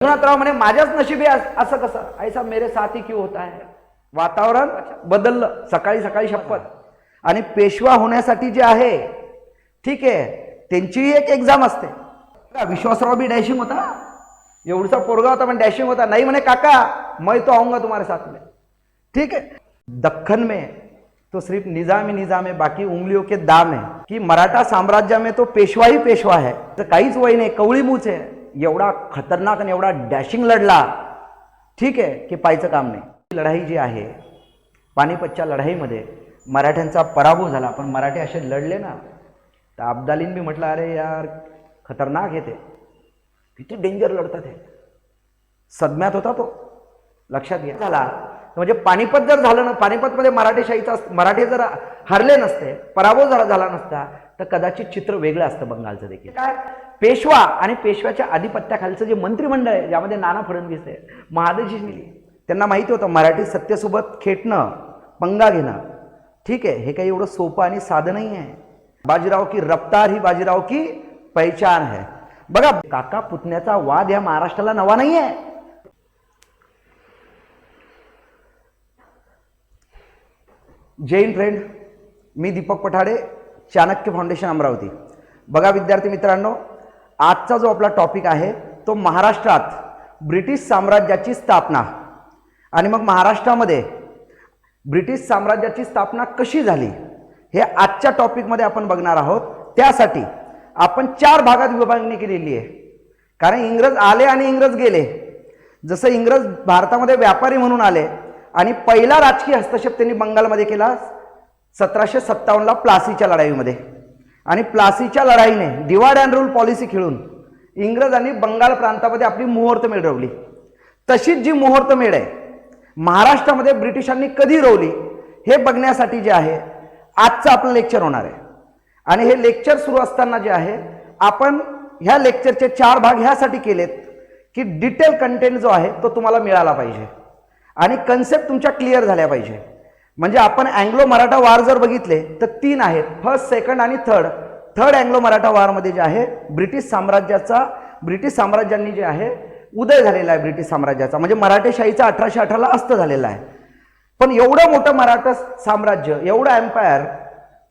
रघुनाथराव म्हणे माझ्याच नशिबी असं कसं, ऐसा मेरे साथी क्यों होता है. वातावरण बदललं सकाळी सकाळी शपथ. आणि पेशवा होण्यासाठी जे आहे ठीक आहे त्यांची एक एक्झाम असते. विश्वासराव भी डॅशिंग होता, एवढसा पोरगा होता पण डॅशिंग होता. नहीं म्हणे काका मैं तो आऊंगा तुम्हारे साथ में. ठीक है. दक्खन में तो सिर्फ निजाम ही निजाम है, बाकी उंगलियों के दाम है. कि मराठा साम्राज्य में तो पेशवा ही पेशवा है, तर काहीच वय नाही, कवळी मूच आहे. एवढा खतरनाक आणि एवढा डॅशिंग लढला ठीक आहे की पाहायचं काम नाही. लढाई जी आहे पानिपतच्या लढाईमध्ये मराठ्यांचा पराभव झाला, पण मराठे असे लढले ना तर अब्दालीन बी म्हटलं अरे यार खतरनाक आहे, ते किती डेंजर लढतात हे. सदम्यात होता तो, लक्षात घ्या. झाला म्हणजे पानिपत जर झालं ना, पानिपतमध्ये मराठे जर हरले नसते, पराभव झाला नसता तर कदाचित चित्र वेगळं असतं बंगालचं देखील. काय पेशवा आणि पेशव्याच्या आधिपत्याखालचं जे मंत्रिमंडळ आहे ज्यामध्ये नाना फडणवीस आहे, महादजी मिली, त्यांना माहिती होतं मराठी सत्तेसोबत खेटणं, पंगा घेणं ठीक आहे हे काही एवढं सोपं आणि साधं नाही आहे. बाजीराव की रफ्तार ही बाजीराव की पहचान है. बघा काका पुतण्याचा वाद या महाराष्ट्राला नवा नाही आहे. जैन फ्रेंड, मी दीपक पठाडे, चाणक्य फाउंडेशन अमरावती. बघा विद्यार्थी मित्रांनो, आजचा जो आपला टॉपिक आहे तो महाराष्ट्रात ब्रिटिश साम्राज्याची स्थापना आणि मग महाराष्ट्रामध्ये ब्रिटिश साम्राज्याची स्थापना कशी झाली हे आजच्या टॉपिकमध्ये आपण बघणार आहोत. त्यासाठी आपण 4 भागात विभागणी केलेली आहे, कारण इंग्रज आले आणि इंग्रज गेले. जसं इंग्रज भारतामध्ये व्यापारी म्हणून आले आणि पहिला राजकीय हस्तक्षेप त्यांनी बंगालमध्ये केला 1757ला प्लासीच्या लढाईमध्ये. आणि प्लासीच्या लढाईने डिवाइड अँड रूल पॉलिसी खेळून इंग्रजांनी बंगाल प्रांतामध्ये आपली मुहूर्तमेढ रोवली. तशीच जी मुहूर्तमेढ आहे महाराष्ट्रामध्ये ब्रिटिशांनी कधी रोवली हे बघण्यासाठी जे आहे आजचं आपलं लेक्चर होणार आहे. आणि हे लेक्चर सुरू असताना जे आहे आपण ह्या लेक्चरचे 4 भाग ह्यासाठी केलेत की डिटेल कंटेंट जो आहे तो तुम्हाला मिळाला पाहिजे आणि कन्सेप्ट तुमच्या क्लिअर झाल्या पाहिजे. म्हणजे आपण अँग्लो मराठा वार जर बघितले तर 3 आहेत, फर्स्ट, सेकंड आणि थर्ड अँग्लो मराठा वारमध्ये जे आहे ब्रिटिश साम्राज्यांनी जे आहे उदय झालेला आहे ब्रिटिश साम्राज्याचा, म्हणजे मराठेशाहीचा 1818ला अस्त झालेला आहे. पण एवढं मोठं मराठा साम्राज्य, एवढं एम्पायर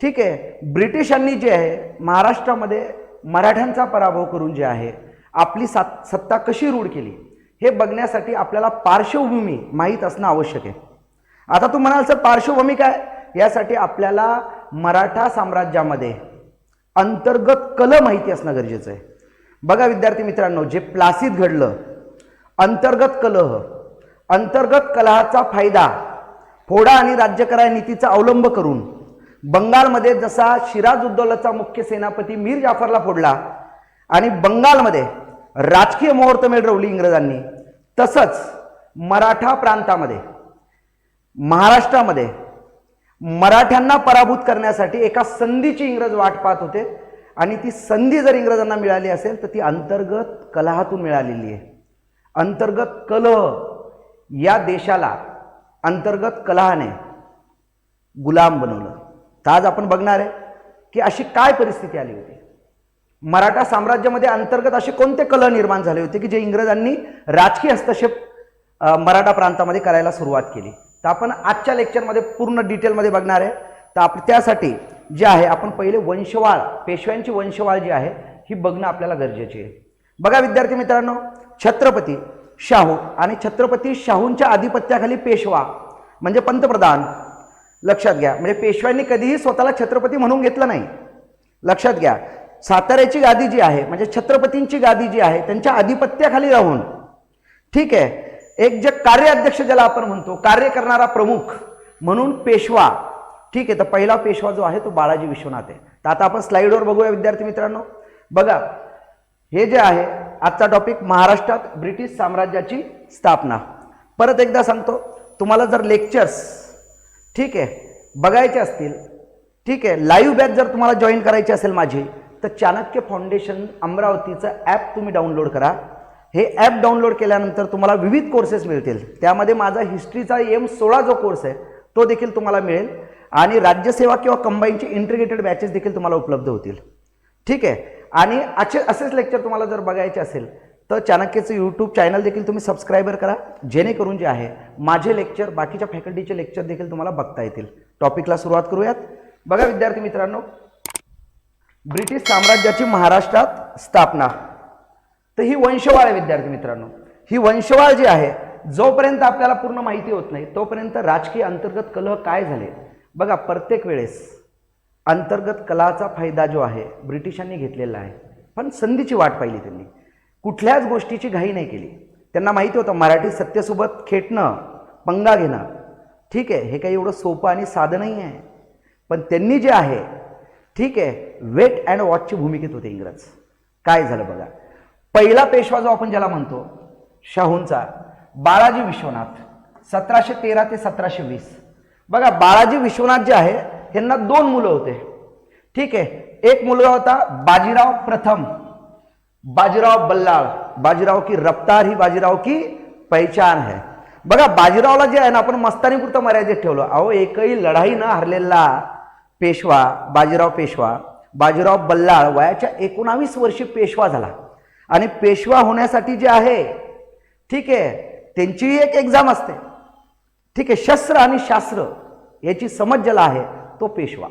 ठीक आहे, ब्रिटिशांनी जे आहे महाराष्ट्रामध्ये मराठ्यांचा पराभव करून जे आहे आपली सत्ता कशी रूढ केली हे बघण्यासाठी आपल्याला पार्श्वभूमी माहीत असणं आवश्यक आहे. आता तू म्हणाल सर पार्श्वभूमी काय, यासाठी आपल्याला मराठा साम्राज्यामध्ये अंतर्गत कलह माहिती असणं गरजेचं आहे. बघा विद्यार्थी मित्रांनो, जे प्लासीत घडलं अंतर्गत कलहाचा फायदा फोडा आणि राज्यकराय नीतीचा अवलंब करून बंगालमध्ये जसा सिराजुद्दौलाचा मुख्य सेनापती मीर जाफरला फोडला आणि बंगालमध्ये राजकीय मुहूर्तमेढ रोवली इंग्रजांनी, तसंच मराठा प्रांतामध्ये महाराष्ट्रामध्ये मराठ्यांना पराभूत करण्यासाठी एका संधीची इंग्रज वाट पाहत होते. आणि ती संधी जर इंग्रजांना मिळाली असेल तर ती अंतर्गत कलहातून मिळालेली आहे. अंतर्गत कलह या देशाला अंतर्गत कलहाने गुलाम बनवलं. तर आज आपण बघणार आहे की अशी काय परिस्थिती आली होती मराठा साम्राज्यामध्ये, अंतर्गत असे कोणते कलह निर्माण झाले होते की जे इंग्रजांनी राजकीय हस्तक्षेप मराठा प्रांतामध्ये करायला सुरुवात केली. तर आपण आजच्या लेक्चरमध्ये पूर्ण डिटेलमध्ये बघणार आहे. तर आपण त्यासाठी जे आहे आपण पहिले वंशवाळ, पेशव्यांची वंशवाळ जी आहे ही बघणं आपल्याला गरजेचे आहे. बघा विद्यार्थी मित्रांनो, छत्रपती शाहू आणि छत्रपती शाहूंच्या आधिपत्याखाली पेशवा म्हणजे पंतप्रधान, लक्षात घ्या. म्हणजे पेशव्यांनी कधीही स्वतःला छत्रपती म्हणून घेतलं नाही, लक्षात घ्या. साताऱ्याची गादी जी आहे म्हणजे छत्रपतींची गादी जी आहे त्यांच्या आधिपत्याखाली राहून ठीक आहे एक जे कार्याध्यक्ष ज्याला आपण म्हणतो, कार्य करणारा प्रमुख म्हणून पेशवा ठीक आहे. तर पहिला पेशवा जो आहे तो बाळाजी विश्वनाथ आहे. तर आता आपण स्लाइडवर बघूया विद्यार्थी मित्रांनो. बघा हे जे आहे आजचा टॉपिक महाराष्ट्रात ब्रिटिश साम्राज्याची स्थापना. परत एकदा सांगतो, तुम्हाला जर लेक्चर्स ठीक आहे बघायचे असतील ठीक आहे, लाईव्ह बॅच जर तुम्हाला जॉईन करायची असेल माझी, तर चाणक्य फाउंडेशन अमरावतीचं ॲप तुम्ही डाउनलोड करा. हे ॲप डाउनलोड केल्यानंतर तुम्हाला विविध कोर्सेस मिळतील. त्यामध्ये माझा हिस्ट्रीचा M16 जो कोर्स आहे तो देखील तुम्हाला मिळेल आणि राज्यसेवा किंवा कंबाईनचे इंटिग्रेटेड बॅचेस देखील तुम्हाला उपलब्ध होतील. ठीक आहे. आणि असेच लेक्चर तुम्हाला जर बघायचे असेल तर चाणक्यचं यूट्यूब चॅनल देखील तुम्ही सबस्क्राईबर करा, जेणेकरून जे आहे माझे लेक्चर, बाकीच्या फॅकल्टीचे लेक्चर देखील तुम्हाला बघता येतील. टॉपिकला सुरुवात करूयात. बघा विद्यार्थी मित्रांनो, ब्रिटिश साम्राज्याची महाराष्ट्रात स्थापना. तर ही वंशवाळ आहे विद्यार्थी मित्रांनो. ही वंशवाळ जी आहे, जोपर्यंत आपल्याला पूर्ण माहिती होत नाही तोपर्यंत राजकीय अंतर्गत कलह काय झाले. बघा, प्रत्येक वेळेस अंतर्गत कलहाचा फायदा जो आहे ब्रिटिशांनी घेतलेला आहे, पण संधीची वाट पाहिली त्यांनी. कुठल्याच गोष्टीची घाई नाही केली. त्यांना माहिती होतं मराठी सत्तेसोबत खेटणं, पंगा घेणं, ठीक आहे, हे काही एवढं सोपं आणि साधं नाही आहे. पण त्यांनी जे आहे, ठीक आहे, वेट अँड वॉचची भूमिकेत होते इंग्रज. काय झालं बघा, पहिला पेशवा जो आपण ज्याला म्हणतो शाहूंचा, बाळाजी विश्वनाथ, 1713 ते 1720. बघा, बाळाजी विश्वनाथ जे आहे यांना 2 मुलं होते, ठीक आहे. एक मुलगा होता बाजीराव प्रथम, बाजीराव बल्लाळ. बाजीराव की रफ्तार ही बाजीराव की पहचान है. बघा, बाजीरावला जे आहे ना आपण मस्तानीपुरतं मर्यादित ठेवलं. अहो, एकही लढाई न हरलेला पेशवा बाजीराव पेशवा, बाजीराव बल्लाळ वयाच्या 19 वर्षी पेशवा झाला. आणि पेशवा होण्यासाठी जे आहे, ठीक आहे, त्यांची एक एक्झाम असते, ठीक आहे. शस्त्र आणि शास्त्र याची समज ज्याला आहे तो पेशवा.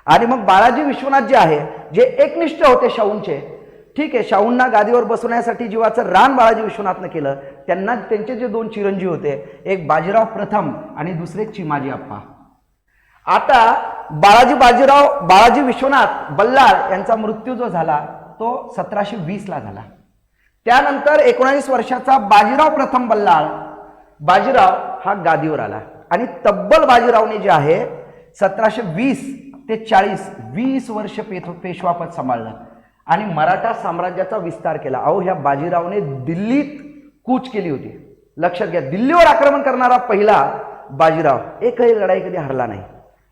आणि मग बाळाजी विश्वनाथ जे आहे, जे एकनिष्ठ होते शाहूंचे, ठीक आहे, शाहूंना गादीवर बसवण्यासाठी जीवाचं रान बाळाजी विश्वनाथनं केलं. त्यांना त्यांचे जे 2 चिरंजीव होते, एक बाजीराव प्रथम आणि दुसरे चिमाजी अप्पा. आता बाळाजी विश्वनाथ बल्लाळ यांचा मृत्यू जो झाला तो 1720 ला झाला. त्यानंतर 19 वर्षाचा बाजीराव प्रथम बल्लाळ, बाजीराव हा गादीवर आला. आणि तब्बल बाजीरावने जे आहे 1720 ते 40 20 वर्ष पेशवापद सांभाळलं आणि मराठा साम्राज्याचा विस्तार केला. अहो, ह्या बाजीरावने दिल्लीत कूच केली होती. लक्षात घ्या, दिल्लीवर आक्रमण करणारा पहिला बाजीराव, एकही लढाई कधी हरला नाही.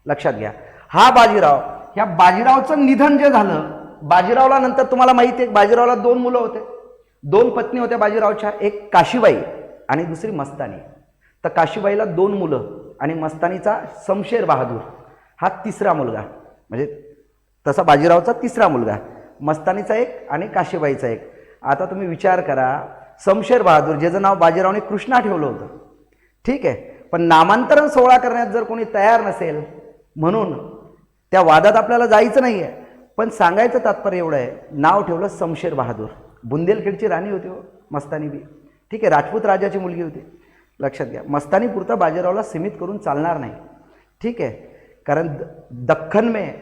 लक्षात घ्या, हा बाजीराव, ह्या बाजीरावचं निधन जे झालं, बाजीरावला नंतर तुम्हाला माहिती आहे बाजीरावला 2 मुलं होते, 2 पत्नी होत्या बाजीरावच्या, एक काशीबाई आणि दुसरी मस्तानी. तर काशीबाईला 2 मुलं आणि मस्तानीचा शमशेर बहादूर हा 3रा मुलगा, म्हणजे तसा बाजीरावचा 3रा मुलगा, मस्तानीचा एक आणि काशीबाईचा एक. आता तुम्ही विचार करा, शमशेर बहादूर ज्याचं नाव बाजीरावने कृष्णा ठेवलं होतं, ठीक आहे, पण नामांतरण सोहळा करण्यात जर कोणी तयार नसेल, म्हणून त्या वादात आपल्याला जायचं नाही आहे, पण सांगायचं तात्पर्य एवढं आहे, नाव ठेवलं शमशेर बहादूर. बुंदेलखेडची राणी होती हो मस्तानी बी, ठीक आहे, राजपूत राजाची मुलगी होती. लक्षात घ्या, मस्तानी पुरता बाजीरावला सीमित करून चालणार नाही, ठीक आहे, कारण दख्खन में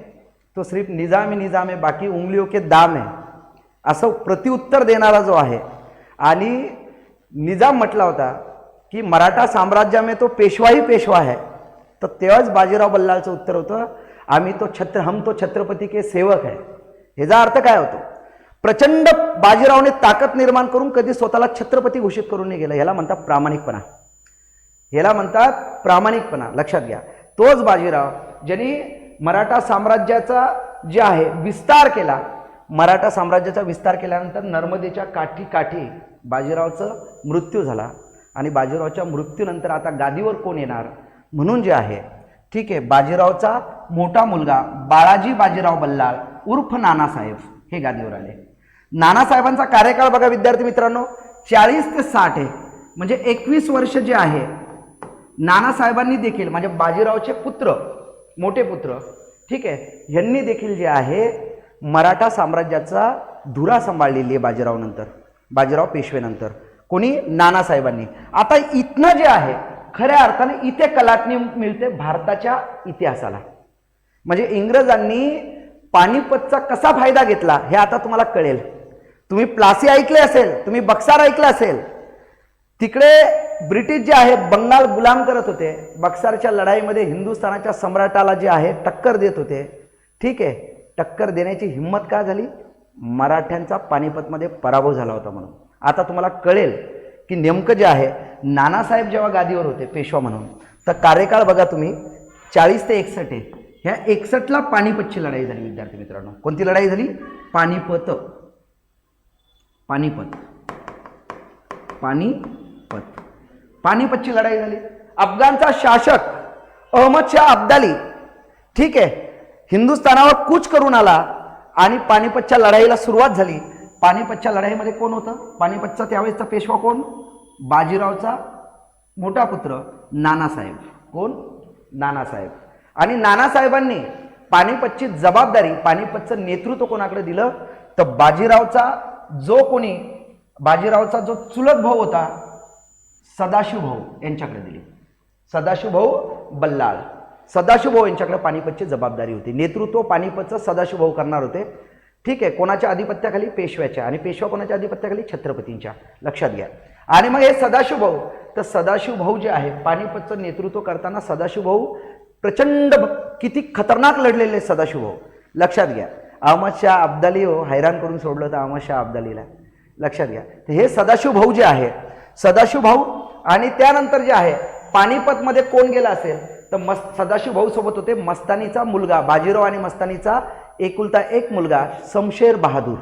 तो सिर्फ निजाम ही निजाम है, बाकी उंगलियों के दाम है, असं प्रत्युत्तर देणारा जो आहे. आणि निजाम म्हटला होता की मराठा साम्राज्य में तो पेशवा ही पेशवा है, तर तेव्हाच बाजीराव बल्लाळचं उत्तर होतं, हम तो छत्रपती के सेवक है. ह्याचा अर्थ काय होतो, प्रचंड बाजीरावने ताकद निर्माण करून कधी स्वतःला छत्रपती घोषित करून नाही गेला. ह्याला म्हणतात प्रामाणिकपणा, ह्याला म्हणतात प्रामाणिकपणा. लक्षात घ्या, तोच बाजीराव ज्यांनी मराठा साम्राज्याचा जे आहे विस्तार केला. मराठा साम्राज्याचा विस्तार केल्यानंतर नर्मदेच्या काठी बाजीरावचा मृत्यू झाला आणि बाजीरावच्या मृत्यूनंतर आता गादीवर कोण येणार म्हणून जे आहे, ठीक आहे, बाजीरावचा मोठा मुलगा बाळाजी बाजीराव बल्लाळ उर्फ नानासाहेब हे गादीवर आले. नानासाहेबांचा कार्यकाळ बघा विद्यार्थी मित्रांनो 40 ते 60 आहे, म्हणजे 21 वर्ष जे आहे. नानासाहेबांनी देखील म्हणजे बाजीरावचे पुत्र, मोठे पुत्र, ठीक आहे, यांनी देखील जे आहे मराठा साम्राज्याचा धुरा सांभाळलेली आहे बाजीरावनंतर, बाजीराव पेशवेनंतर. कोणी? नानासाहेबांनी. आता इथनं जे आहे खऱ्या अर्थाने इथे कलाटणी मिळते भारताच्या इतिहासाला. म्हणजे इंग्रजांनी पानिपतचा कसा फायदा घेतला हे आता तुम्हाला कळेल. तुम्ही प्लासी ऐकले असेल, तुम्ही बक्सार ऐकलं असेल. तिकडे ब्रिटिश जे आहे बंगाल गुलाम करत होते. बक्सारच्या लढाईमध्ये हिंदुस्थानाच्या सम्राटाला जे आहे टक्कर देत होते. ठीक आहे, टक्कर देण्याची हिंमत का झाली? मराठ्यांचा पानिपतमध्ये पराभव झाला होता म्हणून. आता तुम्हाला कळेल की नेमकं जे आहे नानासाहेब जेव्हा गादीवर होते पेशवा म्हणून, तर कार्यकाळ बघा तुम्ही 40 ते 61 आहे. ह्या 61ला पानिपतची लढाई झाली विद्यार्थी मित्रांनो. कोणती लढाई झाली? पानिपत. पानिपत पानिपत पानिपतची लढाई झाली. अफगाणचा शासक अहमद शाह अब्दाली, ठीक आहे, हिंदुस्थानावर कूच करून आला आणि पानिपतच्या लढाईला सुरुवात झाली. पानिपतच्या लढाईमध्ये कोण होतं? पानिपतचा त्यावेळेसचा पेशवा कोण? बाजीरावचा मोठा पुत्र नानासाहेब. कोण? नानासाहेब. आणि नानासाहेबांनी पानिपतची जबाबदारी, पानिपतचं नेतृत्व कोणाकडे दिलं? तर बाजीरावचा जो चुलत भाऊ होता सदाशिव भाऊ यांच्याकडे दिली. सदाशिव भाऊ बल्लाळ, सदाशिव भाऊ यांच्याकडे पानिपतची जबाबदारी होती. नेतृत्व पानिपतचं सदाशिव भाऊ करणार होते. ठीक आहे. कोणाच्या आधिपत्याखाली? पेशव्याच्या. आणि पेशवा कोणाच्या आधिपत्याखाली? छत्रपतींच्या. लक्षात घ्या. आणि मग हे सदाशिव भाऊ, तर सदाशिव भाऊ जे आहे पानिपतचं नेतृत्व करताना सदाशिव भाऊ प्रचंड किती खतरनाक लढलेले सदाशिव भाऊ. लक्षात घ्या. अहमद शाह अब्दाली हैराण करून सोडलं तर अहमद शाह अब्दालीला. लक्षात घ्या. तर हे सदाशिव भाऊ जे आहे, सदाशिव भाऊ. आणि त्यानंतर जे आहे पानिपतमध्ये कोण गेला असेल तर सदाशिव भाऊ सोबत होते मस्तानीचा मुलगा, बाजीराव आणि मस्तानीचा एकुलता एक मुलगा शमशेर बहादूर.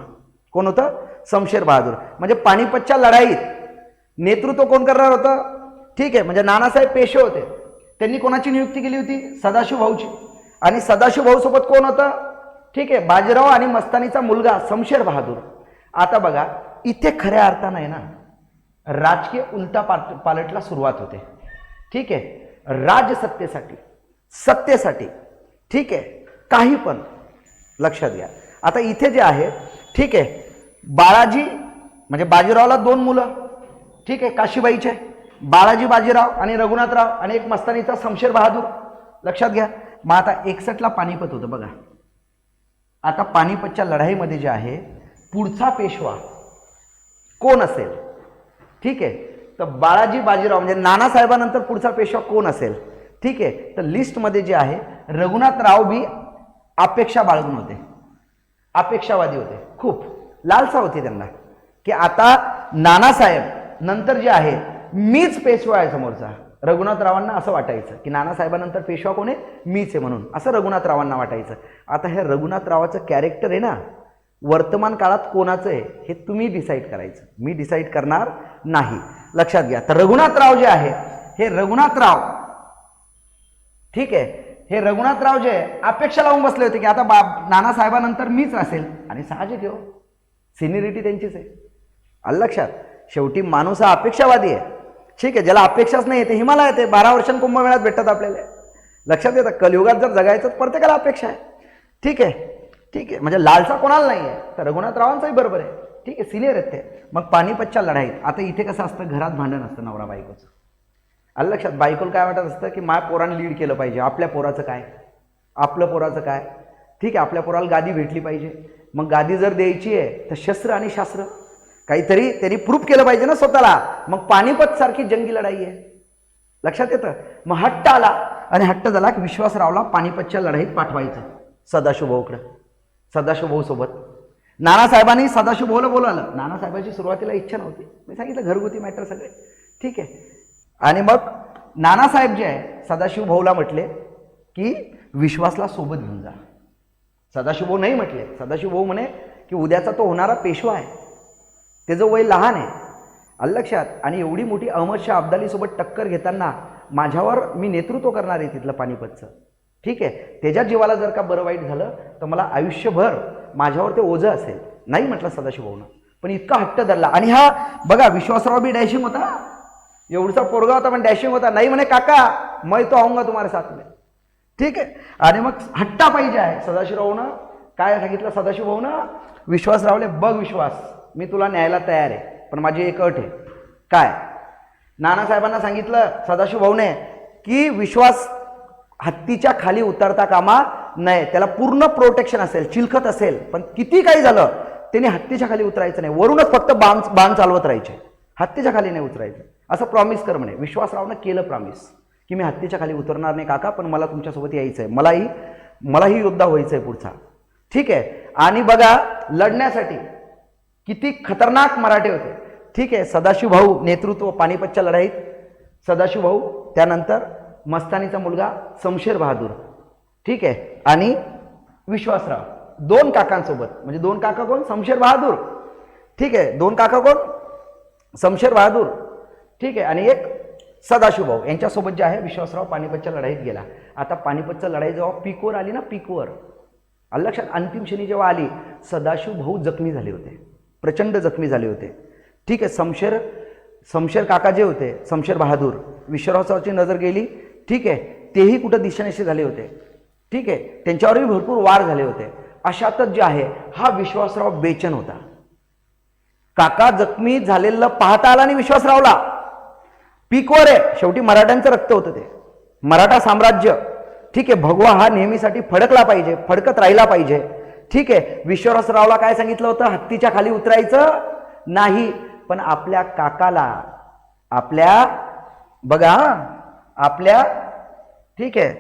कोण होतं? शमशेर बहादूर. म्हणजे पानिपतच्या लढाईत नेतृत्व कोण करणार होतं? ठीक आहे. म्हणजे नानासाहेब पेशवे होते, त्यांनी कोणाची नियुक्ती केली होती? सदाशिव भाऊची. आणि सदाशिव भाऊ सोबत कोण होतं? ठीक आहे, बाजीराव आणि मस्तानीचा मुलगा शमशेर बहादूर. आता बघा, इथे खऱ्या अर्थानं आहे ना राजकीय उलटा पालटला सुरुवात होते. ठीक आहे. राजसत्तेसाठी, सत्तेसाठी, ठीक आहे, काही पण. लक्षात घ्या. आता इथे जे आहे, ठीक आहे, बाळाजी म्हणजे बाजीरावला 2 मुलं, ठीक आहे, काशीबाईचे, बाळाजी बाजीराव आणि रघुनाथराव, आणि एक मस्तानीचा शमशेर बहादूर. लक्षात घ्या. मग आता 61ला पानिपत होतं बघा. आता पानिपतच्या लढाईमध्ये जे आहे पुढचा पेशवा कोण असेल? ठीक आहे. तर बाळाजी बाजीराव म्हणजे नानासाहेबानंतर पुढचा पेशवा कोण असेल? ठीक आहे. तर लिस्टमध्ये जे आहे रघुनाथराव बी अपेक्षा बाळगून होते, अपेक्षावादी होते, खूप लालसा होती त्यांना की आता नानासाहेब नंतर जे आहे मीच पेशवा आहे समोरचा. रघुनाथरावांना असं वाटायचं की नानासाहेबानंतर पेशवा कोण आहे? मीच आहे म्हणून, असं रघुनाथरावांना वाटायचं. आता हे रघुनाथरावाचं कॅरेक्टर आहे ना वर्तमान काळात कोणाचं आहे हे तुम्ही डिसाईड करायचं, मी डिसाईड करणार नाही. लक्षात घ्या. तर रघुनाथराव जे आहे हे रघुनाथराव, ठीक आहे, हे रघुनाथराव जे अपेक्षा लावून बसले होते की आता नानासाहेबानंतर मीच असेल. आणि साहजिक हो, सिनियरिटी त्यांचीच आहे. आलं लक्षात. शेवटी माणूस हा अपेक्षावादी आहे. ठीक आहे. ज्याला अपेक्षाच नाही ते हिमालय येते 12 वर्षां कुंभमेळ्यात भेटतात आपल्याला. लक्षात येतं. कलियुगात जर जगायचं तर प्रत्येकाला अपेक्षा आहे. ठीक आहे. ठीक आहे. म्हणजे लालसा कोणाला नाही आहे. तर रघुनाथरावांचंही बरोबर आहे. ठीक आहे, सिनियर आहेत ते. मग पानिपतच्या लढाईत आता इथे कसं असतं, घरात भांडण असतं नवरा बायकोचं. आलं लक्षात. बायकोला काय वाटत असतं की माझ्या पोरानं लीड केलं पाहिजे, आपल्या पोराचं काय, आपलं पोराचं काय. ठीक आहे, आपल्या पोराला गादी भेटली पाहिजे. मग गादी जर द्यायची आहे तर शस्त्र आणि शास्त्र काहीतरी त्यांनी प्रूफ केलं पाहिजे ना स्वतःला. मग पानिपत सारखी जंगी लढाई आहे. लक्षात येतं. मग हट्ट आला आणि हट्ट झाला की विश्वासरावला पानिपतच्या लढाईत पाठवायचं सदाशिव भाऊकडं. सदाशिव भाऊ सोबत नानासाहेबांनी सदाशिव भाऊला बोलावलं. नानासाहेबांची सुरुवातीला इच्छा नव्हती, मी सांगितलं घरगुती मॅटर सगळे. ठीक आहे. आणि मग नानासाहेब जे आहे सदाशिव भाऊला म्हटले की विश्वासला सोबत घेऊन जा. सदाशिव भाऊ नाही म्हटले. सदाशिव भाऊ म्हणे की उद्याचा तो होणारा पेशवा आहे, त्याचं वय लहान आहे. आलं लक्षात. आणि एवढी मोठी अहमद शाह अब्दालीसोबत टक्कर घेताना माझ्यावर मी नेतृत्व करणार आहे तिथलं पानिपतचं. ठीक आहे. त्याच्या जीवाला जर का बरं वाईट झालं तर मला आयुष्यभर माझ्यावर ते ओझं असेल. नाही म्हटलं सदाशिव भाऊनं, पण इतका हट्ट धरला. आणि हा बघा विश्वासराव बी डॅशिंग होता, एवढसा पोरगा होता पण डॅशिंग होता. नाही म्हणे काका मैं तो आऊंगा तुम्हारे साथ में. ठीक आहे. आणि मग हट्टा पाहिजे आहे. सदाशिवरावनं काय सांगितलं? सदाशिव भाऊनं विश्वासरावले, बघ विश्वास, मी तुला न्यायला तयार आहे, पण माझी एक अट आहे. काय? नानासाहेबांना सांगितलं सदाशिव भाऊने की विश्वास हत्तीच्या खाली उतरता कामा नये, त्याला पूर्ण प्रोटेक्शन असेल, चिलखत असेल, पण किती काही झालं त्याने हत्तीच्या खाली उतरायचं नाही, वरूनच फक्त बाण चालवत राहायचे, हत्तीच्या खाली नाही उतरायचं, असं प्रॉमिस कर म्हणे. विश्वासरावनं केलं प्रॉमिस की मी हत्तीच्या खाली उतरणार नाही काका, पण मला तुमच्यासोबत यायचं आहे, मलाही योद्धा व्हायचं आहे पुढचा. ठीक आहे. आणि बघा लढण्यासाठी किती खतरनाक मराठे होते. ठीक आहे. सदाशिव भाऊ नेतृत्व पानिपतच्या लढाईत, सदाशिव भाऊ, त्यानंतर मस्तानीचा मुलगा शमशेर बहादूर. ठीक आहे. आणि विश्वासराव, 2 काकांसोबत. म्हणजे 2 काका कोण? शमशेर बहादूर. ठीक आहे. 2 काका कोण? शमशेर बहादूर. ठीक आहे. आणि एक सदाशिव भाऊ, यांच्यासोबत जे आहे विश्वासराव पानिपतच्या लढाईत गेला. आता पानिपतच्या लढाई जेव्हा पीकवर आली ना, पीकवर आलं लक्षात, अंतिम क्षणी जेव्हा आली, सदाशिव भाऊ जखमी झाले होते. प्रचंड जखमी झाले होते. ठीक आहे. शमशेर काका जे होते, शमशेर बहादूर, विश्वासरावची नजर गेली. ठीक आहे. तेही कुठं दिशानिशी झाले होते. ठीक आहे. त्यांच्यावरही भरपूर वार झाले होते. अशातच जे आहे हा विश्वासराव बेचैन होता. काका जखमी झालेलं पाहता आला आणि विश्वासरावला पीकवर आहे. शेवटी मराठ्यांचं रक्त होतं ते, मराठा साम्राज्य. ठीक आहे. भगवा हा नेहमीसाठी फडकला पाहिजे, फडकत राहिला पाहिजे. ठीक आहे. विश्वासरावला काय सांगितलं होतं? हत्तीच्या खाली उतरायचं नाही. पण आपल्या काकाला, आपल्या ठीक आहे,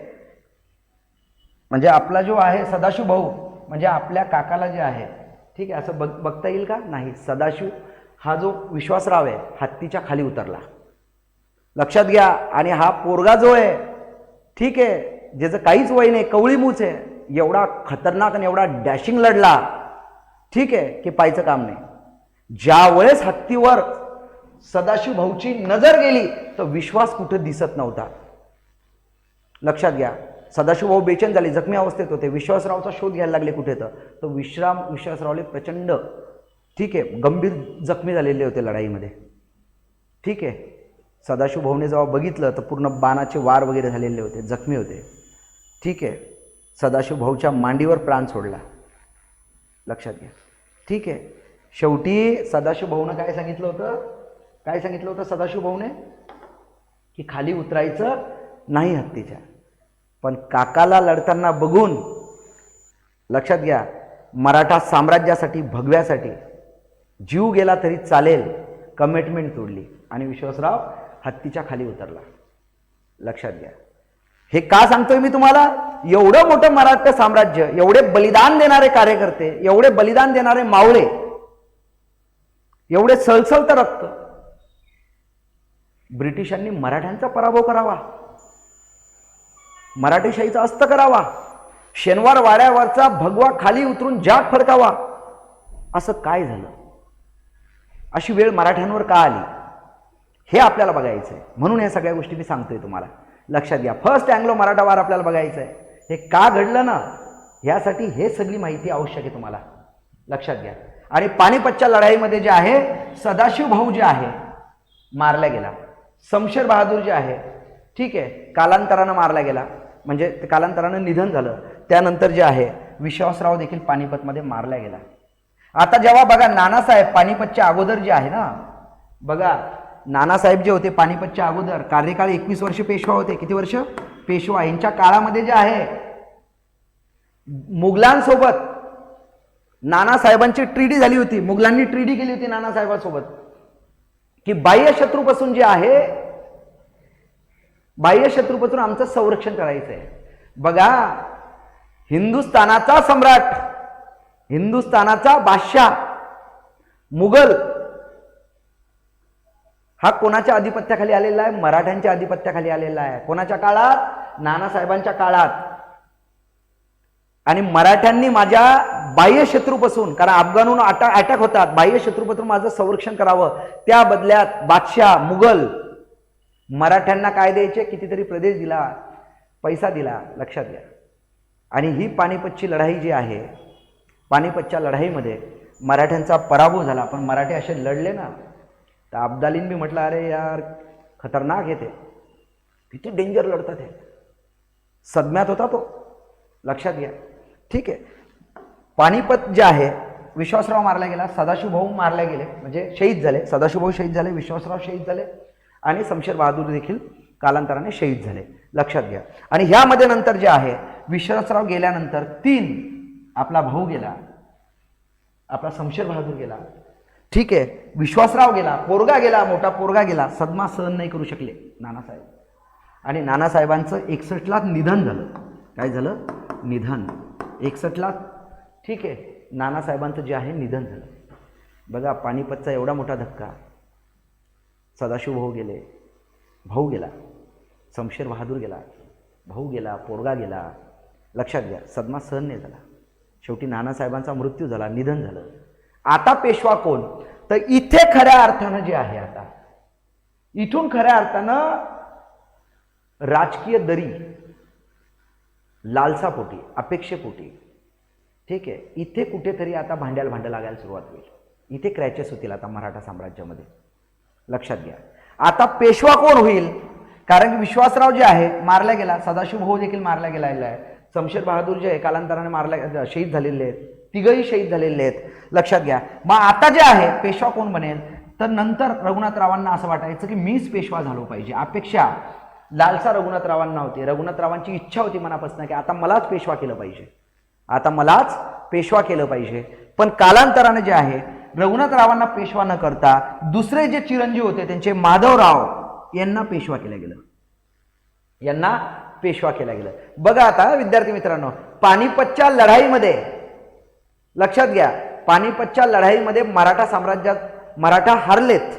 म्हणजे आपला जो आहे सदाशिव भाऊ, म्हणजे आपल्या काकाला जे आहे, ठीक आहे, असं बघता येईल का? नाही. सदाशिव हा जो विश्वासराव आहे हत्तीच्या खाली उतरला, लक्षात घ्या. आणि हा पोरगा जो आहे, ठीक आहे, ज्याचं काहीच वय नाही, कवळी मूच आहे, एवढा खतरनाक आणि एवढा डॅशिंग लढला, ठीक आहे, की पाहायचं काम नाही. ज्या वेळेस हत्तीवर सदाशिव भाऊची नजर गेली तर विश्वास कुठे दिसत नव्हता. लक्षात घ्या. सदाशिव भाऊ बेचैन झाले, जखमी अवस्थेत होते. विश्वासरावचा शोध घ्यायला लागले कुठे तर विश्वासरावले प्रचंड, ठीक आहे, गंभीर जखमी झालेले होते लढाईमध्ये. ठीक आहे. सदाशिव भाऊने जेव्हा बघितलं तर पूर्ण बाणाचे वार वगैरे झालेले होते, जखमी होते. ठीक आहे. सदाशिव भाऊच्या मांडीवर प्राण सोडला. लक्षात घ्या. ठीक आहे. शेवटी सदाशिव भाऊनं काय सांगितलं होतं सदाशिव भाऊने? की खाली उतरायचं नाही हत्तीच्या. पण काकाला लढताना बघून, लक्षात घ्या, मराठा साम्राज्यासाठी, भगव्यासाठी जीव गेला तरी चालेल, कमिटमेंट तोडली आणि विश्वासराव हत्तीच्या खाली उतरला. लक्षात घ्या. हे का सांगतोय मी तुम्हाला? एवढं मोठं मराठा साम्राज्य, एवढे बलिदान देणारे कार्यकर्ते, एवढे बलिदान देणारे मावळे, एवढे सळसळतं रक्त, ब्रिटिशांनी मराठ्यांचा पराभव करावा, मराठेशाहीचा अस्त करावा, शनिवार वाड्यावरचा भगवा खाली उतरून जाग फडकावा, असं काय झालं? अशी वेळ मराठ्यांवर का आली? हे आपल्याला बघायचं आहे. म्हणून या सगळ्या गोष्टी मी सांगतोय तुम्हाला. लक्षात घ्या. फर्स्ट अँग्लो मराठा वार आपल्याला बघायचं आहे. हे का घडलं ना, यासाठी हे सगळी माहिती आवश्यक आहे तुम्हाला. लक्षात घ्या. आणि पानिपतच्या लढाईमध्ये जे आहे सदाशिव भाऊ जे आहे मारला गेला, शमशेर बहादूर जे आहे, ठीक आहे, कालांतरानं मारला गेला, म्हणजे कालांतरानं निधन झालं. त्यानंतर जे आहे विश्वासराव देखील पानिपतमध्ये मारला गेला. आता जेव्हा बघा नानासाहेब पानिपतच्या अगोदर जे आहे ना, बघा नानासाहेब जे होते पानिपतच्या अगोदर कार्यकाळ 21 वर्ष पेशवा होते. किती वर्ष पेशवा? यांच्या काळामध्ये जे आहे मुघलांसोबत नानासाहेबांची ट्रीडी झाली होती. मुघलांनी ट्रीडी केली होती नानासाहेबांसोबत की बाह्य शत्रूपासून जे आहे, बाह्य शत्रूपासून आमचं संरक्षण करायचं आहे. बघा, हिंदुस्थानाचा सम्राट, हिंदुस्थानाचा बादशाह मुघल हा कोणाच्या अधिपत्याखाली आलेला आहे? मराठ्यांच्या अधिपत्याखाली आलेला आहे. कोणाच्या काळात? नानासाहेबांच्या काळात. आणि मराठ्यांनी माझ्या बाह्य शत्रूपासून, कारण अफगाणहून अटॅक होतात, बाह्य शत्रूपासून माझं संरक्षण करावं, त्या बदल्यात बादशाह मुघल मराठ्यांना काय द्यायचे? कितीतरी प्रदेश दिला, पैसा दिला. लक्षात घ्या. आणि ही पानिपतची लढाई जी आहे, पानिपतच्या लढाईमध्ये मराठ्यांचा पराभव झाला. पण मराठी असे लढले ना, तर अब्दालीन बी म्हटलं, अरे यार खतरनाक येते, किती डेंजर लढतात हे. सदम्यात होता तो. लक्षात घ्या. ठीक आहे. पानिपत जे आहे, विश्वासराव मारला गेला, सदाशिव भाऊ मारले गेले, म्हणजे शहीद झाले. सदाशिव भाऊ शहीद झाले, विश्वासराव शहीद झाले आणि शमशेर बहादूर देखील कालांतराने शहीद झाले. लक्षात घ्या. आणि ह्यामध्ये नंतर जे आहे विश्वासराव गेल्यानंतर 3 आपला भाऊ गेला, आपला शमशेर बहादूर गेला, ठीक आहे, विश्वासराव गेला, पोरगा गेला, मोठा पोरगा गेला. सदमा सहन नाही करू शकले नानासाहेब. आणि नानासाहेबांचं 61ला निधन झालं. काय झालं? निधन. 61ला, ठीक आहे, नानासाहेबांचं जे आहे निधन झालं. बघा, पानिपतचा एवढा मोठा धक्का. सदाशिव भाऊ गेले, भाऊ गेला, शमशेर बहादूर गेला, भाऊ गेला, पोरगा गेला. लक्षात घ्या. सदमा सहन नाही झाला. शेवटी नानासाहेबांचा मृत्यू झाला, निधन झालं. आता पेशवा कोण? तर इथे खऱ्या अर्थानं जे आहे, आता इथून खऱ्या अर्थानं राजकीय दरी, लालसापोटी, अपेक्षेपोटी, ठीक आहे, इथे कुठेतरी आता भांड्याला भांडं लागायला सुरुवात होईल. इथे क्रॅचेस होतील आता मराठा साम्राज्यामध्ये, लक्षात घ्या. आता पेशवा कोण होईल, कारण की विश्वासराव जे आहे मारला गेला, सदाशिव भाऊ देखील मारला गेलेला आहे, शमशेर बहादूर जे आहे कालांतराने शहीद झालेले आहेत, तिघही शहीद झालेले आहेत, लक्षात घ्या. मग आता जे आहे पेशवा कोण बनेल, तर नंतर रघुनाथरावांना असं वाटायचं की मीच पेशवा झालो पाहिजे. अपेक्षा लालसा रघुनाथरावांना होती, रघुनाथरावांची इच्छा होती मनापासून की आता मलाच पेशवा केलं पाहिजे, आता मलाच पेशवा केलं पाहिजे. पण कालांतराने जे आहे रघुनाथरावांना पेशवा न करता दुसरे जे चिरंजीव होते त्यांचे माधवराव यांना पेशवा केलं गेलं, यांना पेशवा केलं गेलं. बघा आता विद्यार्थी मित्रांनो, पानिपतच्या लढाईमध्ये लक्षात घ्या, पानिपतच्या लढाईमध्ये मराठा साम्राज्यात मराठा हारलेत,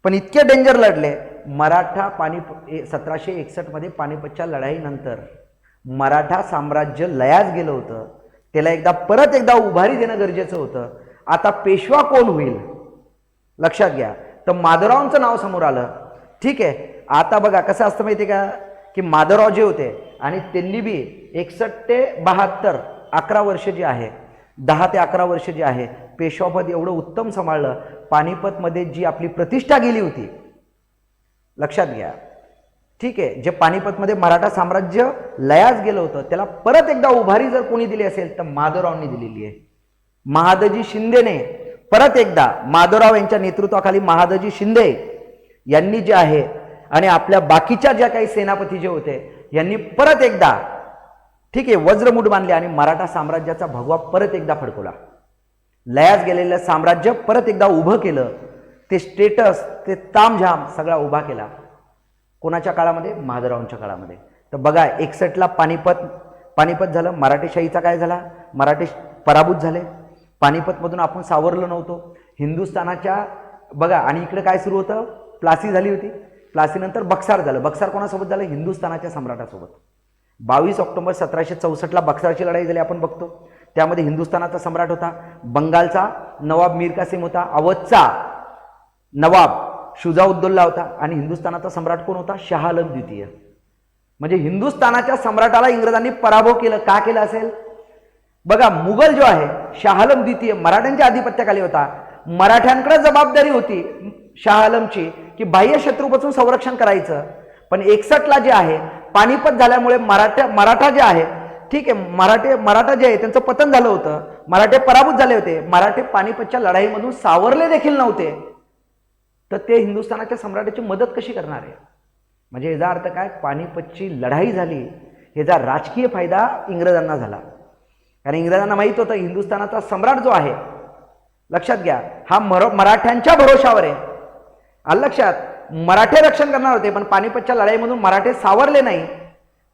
पण इतके डेंजर लढले. मराठा 1761 मध्ये पानिपतच्या लढाईनंतर मराठा साम्राज्य लयास गेलं होतं, त्याला परत एकदा उभारी देणं गरजेचं होतं. आता पेशवा कोण होईल लक्षात घ्या, तर माधवरावांचं नाव समोर आलं. ठीक आहे, आता बघा कसं असतं माहिती का, की माधवराव जे होते आणि त्यांनी बी 61 ते 72 11 वर्ष जे आहे, 10 ते 11 वर्ष जे आहे पेशवापद एवढं उत्तम सांभाळलं. पानिपतमध्ये जी आपली प्रतिष्ठा गेली होती, लक्षात घ्या. ठीक आहे, जे पानिपतमध्ये मराठा साम्राज्य लयास गेलं होतं त्याला परत एकदा उभारी जर कोणी दिली असेल तर माधवरावांनी दिलेली आहे. महादजी शिंदेने परत एकदा, माधवराव यांच्या नेतृत्वाखाली महादजी शिंदे यांनी जे आहे आणि आपल्या बाकीच्या ज्या काही सेनापती जे होते यांनी परत एकदा, ठीक आहे, वज्रमुठ बांधले आणि मराठा साम्राज्याचा भगवा परत एकदा फडकवला. लयास गेलेलं साम्राज्य परत एकदा उभं केलं. ते स्टेटस, ते तामझाम सगळा उभा केला. कोणाच्या काळामध्ये, माधवरावांच्या काळामध्ये. तर बघा 61ला पानिपत झालं, मराठेशाहीचा काय झाला, मराठे पराभूत झाले. पानिपतमधून आपण सावरलो नव्हतो. हिंदुस्थानाच्या बघा, आणि इकडे काय सुरू होतं, प्लासी झाली होती. प्लासीनंतर बक्सार झालं. बक्सार कोणासोबत झालं, हिंदुस्थानाच्या सम्राटासोबत. 22 ऑक्टोबर 1764ला बक्सारची लढाई झाली, आपण बघतो. त्यामध्ये हिंदुस्थानाचा सम्राट होता बंगालचा नवाब मीर कासिम होता, अवधचा नवाब शुजाउद्दौला होता आणि हिंदुस्थानाचा सम्राट कोण होता, शाह आलम द्वितीय. म्हणजे हिंदुस्थानाच्या सम्राटाला इंग्रजांनी पराभव केलं. का केलं असेल बघा, मुघल जो आहे शाह आलम द्वितीय मराठ्यांच्या आधिपत्याखाली होता. मराठ्यांकडे जबाबदारी होती शाह आलमची की बाह्य शत्रूपासून संरक्षण करायचं. पण 61ला जे आहे पानिपत झाल्यामुळे मराठा जे आहे, ठीक आहे, मराठा जे आहे त्यांचं पतन झालं होतं, मराठे पराभूत झाले होते. मराठे पानिपतच्या लढाईमधून सावरले देखील नव्हते. तर ते हिंदुस्थानाच्या सम्राटाची मदत कशी करणार आहे. म्हणजे याचा अर्थ काय, पानिपतची लढाई झाली याचा राजकीय फायदा इंग्रजांना झाला. कारण इंग्रजांना माहित होतं हिंदुस्थानाचा सम्राट जो आहे, लक्षात घ्या, हा मराठ्यांच्या भरोशावर आहे. लक्षात, मराठे रक्षण करणार होते पण पानिपतच्या लढाईमधून मराठे सावरले नाही.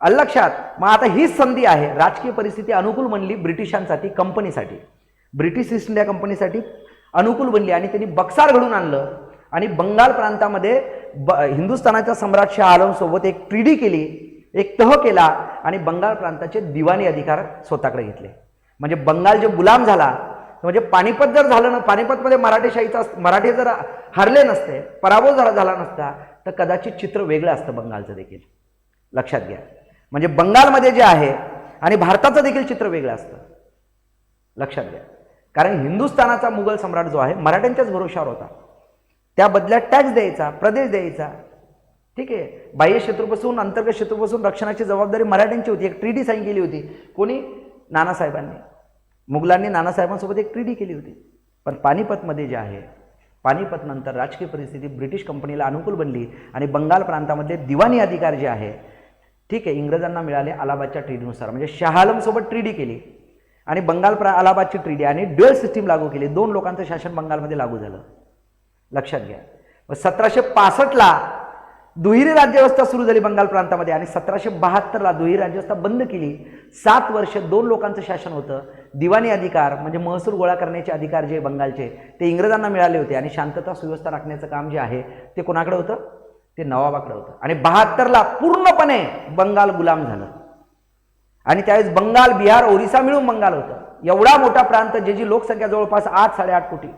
लक्षात. मग आता हीच संधी आहे. राजकीय परिस्थिती अनुकूल बनली ब्रिटिशांसाठी, कंपनीसाठी, ब्रिटिश ईस्ट इंडिया कंपनीसाठी अनुकूल बनली आणि त्यांनी बक्सार घडून आणलं आणि बंगाल प्रांतामध्ये हिंदुस्थानाच्या सम्राट शाह आलम सोबत एक ट्रीडी केली, एक तह केला आणि बंगाल प्रांताचे दिवाणी अधिकार स्वतःकडे घेतले. म्हणजे बंगाल जो गुलाम झाला, म्हणजे पानिपत जर झालं ना, पानिपतमध्ये मराठे जर हरले नसते, पराभव झाला नसता, तर कदाचित चित्र वेगळं असतं बंगालचं देखील. लक्षात घ्या. म्हणजे बंगालमध्ये जे आहे आणि भारताचं देखील चित्र वेगळं असतं. लक्षात घ्या. कारण हिंदुस्थानाचा मुघल सम्राट जो आहे मराठ्यांच्याच भरोशावर होता. त्या बदल्यात टॅक्स द्यायचा, प्रदेश द्यायचा. ठीक आहे, बाह्य शत्रूपासून अंतर्गत शत्रूपासून रक्षणाची जबाबदारी मराठ्यांची होती. एक ट्रीडी साईन केली होती. कोणी, नानासाहेबांनी. मुघलांनी नानासाहेबांसोबत एक ट्रीडी केली होती. पण पानिपतमध्ये जे आहे, पानिपत नंतर राजकीय परिस्थिती ब्रिटिश कंपनीला अनुकूल बनली आणि बंगाल प्रांतामध्ये दिवाणी अधिकार जे आहे, ठीक आहे, इंग्रजांना मिळाले अलाहाबादच्या ट्रीडीनुसार. म्हणजे शाह आलमसोबत ट्रीडी केली आणि अलाहाबादची ट्रीडी आणि ड्युअल सिस्टीम लागू केली. 2 लोकांचं शासन बंगालमध्ये लागू झालं. लक्षात घ्या. 1765ला दुहेरी राज्यव्यवस्था सुरू झाली बंगाल प्रांतामध्ये आणि 1772ला दुहेरी राज्यव्यवस्था बंद केली. 7 वर्ष 2 लोकांचं शासन होतं. दिवाणी अधिकार म्हणजे महसूल गोळा करण्याचे अधिकार जे बंगालचे ते इंग्रजांना मिळाले होते आणि शांतता सुव्यवस्था राखण्याचं काम जे आहे ते कोणाकडे होतं, ते नवाबाकडे होतं. आणि 72ला पूर्णपणे बंगाल गुलाम झालं आणि त्यावेळेस बंगाल, बिहार, ओरिसा मिळून बंगाल होतं. एवढा मोठा प्रांत, ज्याची लोकसंख्या जवळपास 8-8.5 कोटी.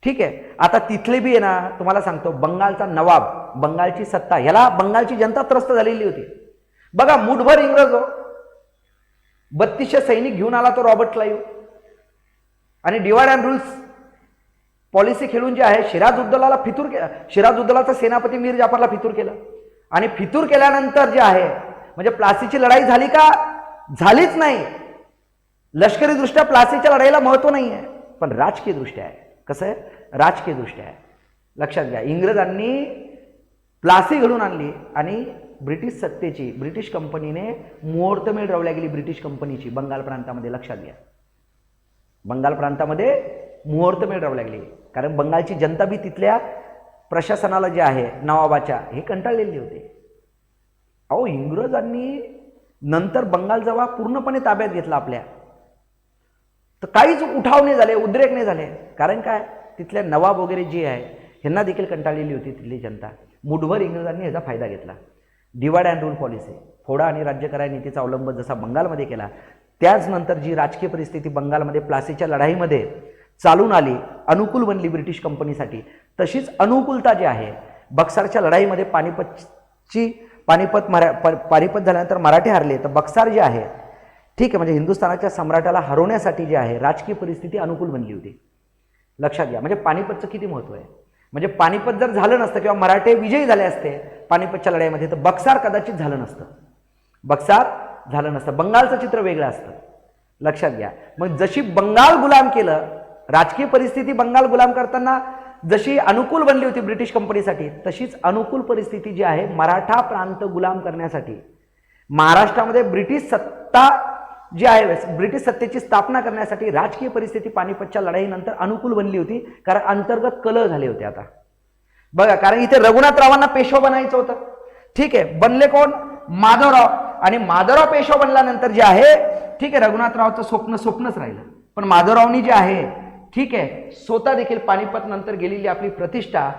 ठीक आहे. आता तिथले बी आहे ना, तुम्हाला सांगतो, बंगालचा नवाब, बंगालची सत्ता, याला बंगालची जनता त्रस्त झालेली होती. बघा, मुठभर इंग्रज, 3200 सैनिक घेऊन आला तो रॉबर्ट क्लाइव्ह आणि डिवाइड अँड रूल्स पॉलिसी खेळून जे आहे सिराजुद्दौलाला फितूर केलं, सिराजुद्दौलाचा सेनापती मीर जाफरला फितूर केलं आणि फितूर केल्यानंतर जे आहे म्हणजे प्लासीची लढाई झाली का? झालीच नाही. लष्करी दृष्ट्या प्लासीच्या लढाईला महत्व नाही आहे, पण राजकीय दृष्ट्या आहे. कसं आहे? राजकीय दृष्ट्या आहे. लक्षात घ्या, इंग्रजांनी प्लासी घडून आणली आणि ब्रिटिश सत्तेची, ब्रिटिश कंपनीने मुहूर्तमेढ रवल्या गेली ब्रिटिश कंपनीची बंगाल प्रांतामध्ये. लक्षात घ्या, बंगाल प्रांतामध्ये मुहूर्तमेढ रवल्या गेली, कारण बंगालची जनता बी तिथल्या प्रशासनाला जे आहे नवाबाच्या हे कंटाळलेली होते. अहो, इंग्रजांनी नंतर बंगाल जेव्हा पूर्णपणे ताब्यात घेतला आपल्या, तर काहीच उठाव नाही झाले, उद्रेक नाही झाले. कारण काय? तिथल्या नवाब वगैरे जे आहे ह्यांना देखील कंटाळलेली होती तिथली जनता. मुठभर इंग्रजांनी ह्याचा फायदा घेतला. डिवाइड अँड रूल पॉलिसी, फोडा आणि राज्य करा नीतीचा अवलंब जसा बंगालमध्ये केला, त्याच नंतर जी राजकीय परिस्थिती बंगालमध्ये प्लासीच्या लढाईमध्ये चालून आली, अनुकूल बनली ब्रिटिश कंपनीसाठी, तशीच अनुकूलता जी आहे बक्सारच्या लढाईमध्ये पानिपत झाल्यानंतर मराठे हारले, तर बक्सार जे आहे ठीक आहे म्हणजे हिंदुस्थानाच्या सम्राटाला हरवण्यासाठी जे आहे राजकीय परिस्थिती अनुकूल बनली होती. लक्षात घ्या, म्हणजे पानिपतचं किती महत्त्व आहे. म्हणजे पानिपत जर झालं नसतं किंवा मराठे विजयी झाले असते पानिपतच्या लढाईमध्ये, तर बक्सार कदाचित झालं नसतं, बक्सार झालं नसतं, बंगालचं चित्र वेगळं असतं. लक्षात घ्या, मग जशी बंगाल गुलाम केलं, राजकीय परिस्थिती बंगाल गुलाम करताना जशी अनुकूल बनली होती ब्रिटिश कंपनीसाठी, तशीच अनुकूल परिस्थिती जी आहे मराठा प्रांत गुलाम करण्यासाठी, महाराष्ट्रामध्ये ब्रिटिश सत्ता जी आहे ब्रिटिश सत्तेची स्थापना करण्यासाठी राजकीय परिस्थिती पानिपतच्या लढाईनंतर अनुकूल बनली होती, कारण अंतर्गत कलह झाले होते. आता बघा, कारण इथे रघुनाथरावांना पेशवा बनायचं होतं. ठीक आहे, बनले कोण? माधवराव. आणि माधवराव पेशवा बनल्यानंतर जे आहे ठीक आहे रघुनाथरावचं स्वप्नच राहिलं, पण माधवरावनी जे आहे ठीक आहे स्वतः देखील पानिपत नंतर गेलेली आपली प्रतिष्ठा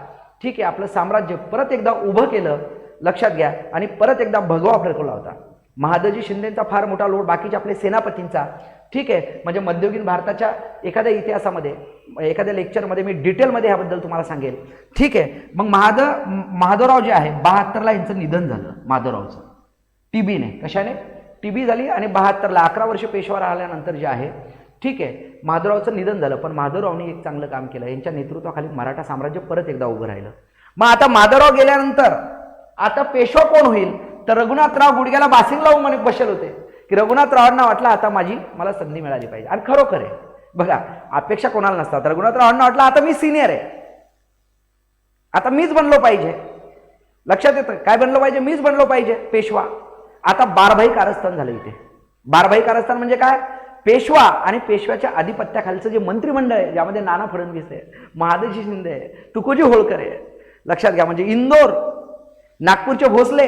ठीक आहे आपलं साम्राज्य परत एकदा उभं केलं. लक्षात घ्या, आणि परत एकदा भगवा फडकवला होता. महादजी शिंदेचा फार मोठा लोड, बाकीच्या आपल्या सेनापतींचा ठीक आहे. म्हणजे मध्ययुगीन भारताच्या एखाद्या इतिहासामध्ये एखाद्या लेक्चरमध्ये मी डिटेलमध्ये ह्याबद्दल तुम्हाला सांगेल. ठीक आहे, मग माधवराव जे आहे 72ला यांचं निधन झालं. माधवरावचं टीबीने, कशाने? टीबी झाली आणि 72ला 11 वर्ष पेशवा राहिल्यानंतर जे आहे ठीक आहे माधवरावचं निधन झालं. पण माधवरावनी एक चांगलं काम केलं, यांच्या नेतृत्वाखाली मराठा साम्राज्य परत एकदा उभं राहिलं. मग आता माधवराव गेल्यानंतर आता पेशवा कोण होईल? तर रघुनाथराव गुडघ्याला बासिंग लावून म्हणे बसेल होते की रघुनाथरावांना वाटलं आता मला संधी मिळाली पाहिजे. आणि खरोखर आहे बघा, अपेक्षा कोणाला नसतात. रघुनाथरावांना वाटलं आता मी सिनियर आहे, आता मीच बनलो पाहिजे. लक्षात येतं काय बनलो पाहिजे? मीच बनलो पाहिजे पेशवा. आता बारभाई कारस्थान झालं इथे. बारभाई कारस्थान म्हणजे काय? पेशवा आणि पेशव्याच्या आधिपत्याखालचं जे मंत्रिमंडळ आहे, ज्यामध्ये नाना फडणवीस आहे, महादजी शिंदे आहे, तुकोजी होळकर आहे. लक्षात घ्या, म्हणजे इंदोर, नागपूरचे भोसले,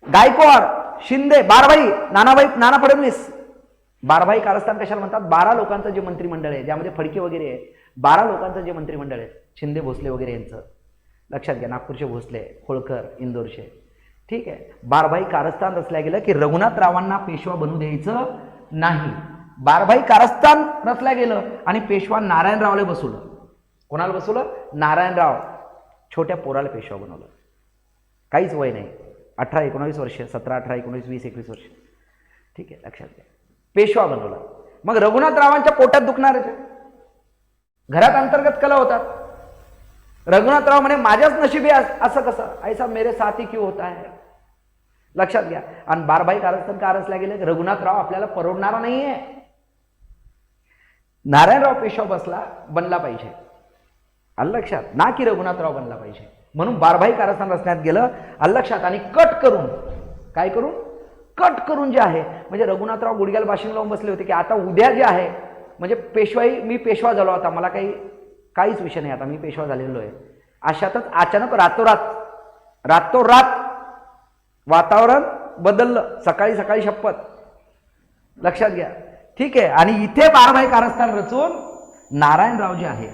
गायकवाड, शिंदे, बारभाई, नाना फडणवीस. बारभाई कारस्थान कशाला म्हणतात? 12 लोकांचं जे मंत्रिमंडळ आहे, ज्यामध्ये फडके वगैरे आहे, 12 लोकांचं जे मंत्रिमंडळ आहे, शिंदे भोसले वगैरे यांचं. लक्षात घ्या, नागपूरचे भोसले, होळकर, इंदोरचे. ठीक आहे, बारभाई कारस्थान रचल्या गेलं की रघुनाथरावांना पेशवा बनू द्यायचं नाही. बारभाई कारस्थान रचल्या गेलं आणि पेशवा नारायणरावला बसवलं. कोणाला बसवलं? नारायणराव. छोट्या पोराला पेशवा बनवलं. काहीच वय नाही, 18-19 वर्ष, 17-18-19, 20-21 वर्ष. ठीक आहे, लक्षात घ्या, पेशवा बनवलं. मग रघुनाथरावांच्या पोटात दुखणार आहे, घरात अंतर्गत कला होतात. रघुनाथराव म्हणे माझ्याच नशिबी असं कसं, ऐसा मेरे साथी क्यों होता है. लक्षात घ्या, आणि बारभाई कारस्थान का रचल्या गेले? रघुनाथराव आपल्याला परवडणारा नाहीये. नारायणराव पेशवा बनला पाहिजे, लक्षात, ना की रघुनाथराव बनला पाहिजे. म्हणून बारभाई कारस्थान रचण्यात गेलं, लक्षात. आणि कट करून, काय करून? कट करून जे आहे म्हणजे रघुनाथराव गुडघ्याला बाशिंग लावून बसले होते की आता उद्या जे आहे म्हणजे पेशवाई, मी पेशवा झालो, आता मला काहीच विषय नाही, आता मी पेशवा झालेलो आहे. अशातच अचानक रातोरात वातावरण बदललं. सकाळी शपथ. लक्षात घ्या, ठीक आहे. आणि इथे बारभाई कारस्थान रचून नारायणराव जे आहे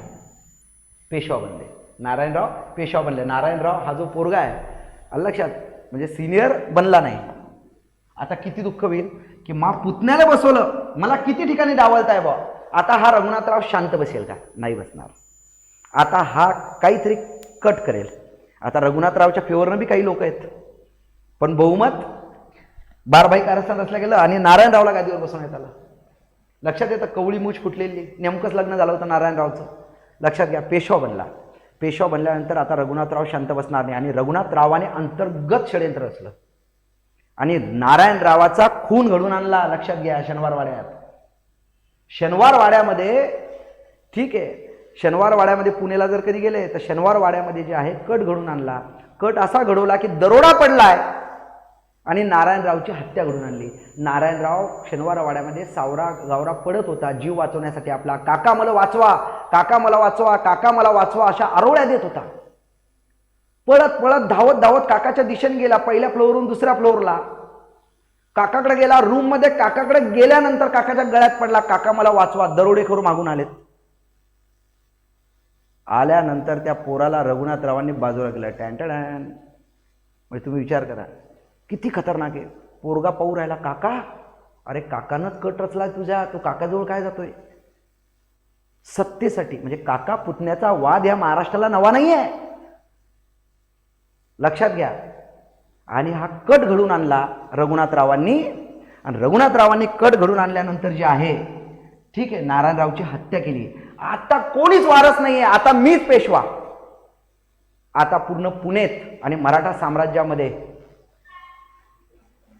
पेशवा बनले. नारायणराव पेशवा बनले. नारायणराव हा जो पोरगा आहे लक्षात, म्हणजे सिनियर बनला नाही. आता किती दुःख होईल की मा पुतण्याला बसवलं, मला किती ठिकाणी डावलताय बा. आता हा रघुनाथराव शांत बसेल का? नाही बसणार. आता हा काहीतरी कट करेल. आता रघुनाथरावच्या फेवरनं बी काही लोक आहेत, पण बहुमत बारभाई कारस्थान रचलं गेलं आणि नारायणरावला गादीवर बसवण्यात आलं. लक्षात येतं, कवळी मूछ फुटलेली, नेमकंच लग्न झालं होतं नारायणरावचं. लक्षात घ्या, पेशवा बनला. पेशवा बनल्यानंतर आता रघुनाथराव शांत बसणार नाही आणि रघुनाथरावाने अंतर्गत षडयंत्र रचलं आणि नारायणरावाचा खून घडून आणला. लक्षात घ्या, शनिवार वाड्यात. शनिवार वाड्यामध्ये, ठीक आहे, शनिवार वाड्यामध्ये पुण्याला जर कधी गेले तर शनिवार वाड्यामध्ये जे आहे कट घडून आणला. कट असा घडवला की दरोडा पडलाय आणि नारायणरावची हत्या घडून आणली. नारायणराव शनिवार वाड्यामध्ये सावरा गावरा पडत होता जीव वाचवण्यासाठी आपला. काका मला वाचवा, काका मला वाचवा, काका मला वाचवा अशा आरोळ्या देत होता. पळत पळत धावत धावत काकाच्या दिशेने गेला. पहिल्या फ्लोअरवरून दुसऱ्या फ्लोअरला काकाकडे गेला. रूम मध्ये काकाकडे गेल्यानंतर काकाच्या गळ्यात पडला, काका मला वाचवा, दरोडेखोर मागून आलेत. आल्यानंतर त्या पोराला रघुनाथरावांनी बाजूला केलं. टॅन. म्हणजे तुम्ही विचार करा किती खतरनाक आहे. पोरगा पाहू राहिला, काका, अरे काकानंच कट रचला तुझ्या, तू काकाजवळ काय जातोय? सत्तेसाठी. म्हणजे काका पुतण्याचा वाद या महाराष्ट्राला नवा नाही आहे, लक्षात घ्या. आणि हा कट घडून आणला रघुनाथरावांनी. आणि रघुनाथरावांनी कट घडून आणल्यानंतर जे आहे, ठीक आहे, नारायणरावची हत्या केली. आता कोणीच वारस नाहीये, आता मीच पेशवा. आता पूर्ण पुणेत आणि मराठा साम्राज्यामध्ये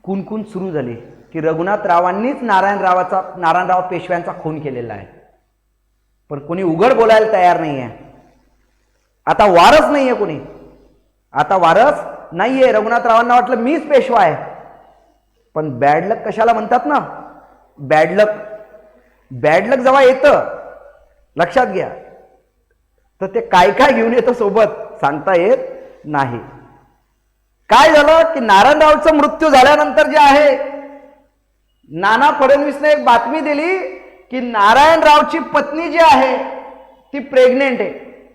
कुणकुण सुरू झाली की रघुनाथरावांनीच नारायणराव पेशव्यांचा खून केलेला आहे. पण कोणी उघड बोलायला तयार नाहीये. आता वारस नाहीये कोणी, आता वारस नाहीये. रघुनाथरावांना वाटलं मीच पेशवा आहे. पण बॅड लक कशाला म्हणतात ना, बॅड लक. बॅड लक जेव्हा येतं, लक्षात घ्या, तर ते काय काय घेऊन येतं सोबत सांगता येत नाही. काय झालं की नारायणरावचा मृत्यू झाल्यानंतर जे आहे, नाना फडणवीसने एक बातमी दिली की नारायणरावची पत्नी जी आहे ती प्रेग्नेंट आहे.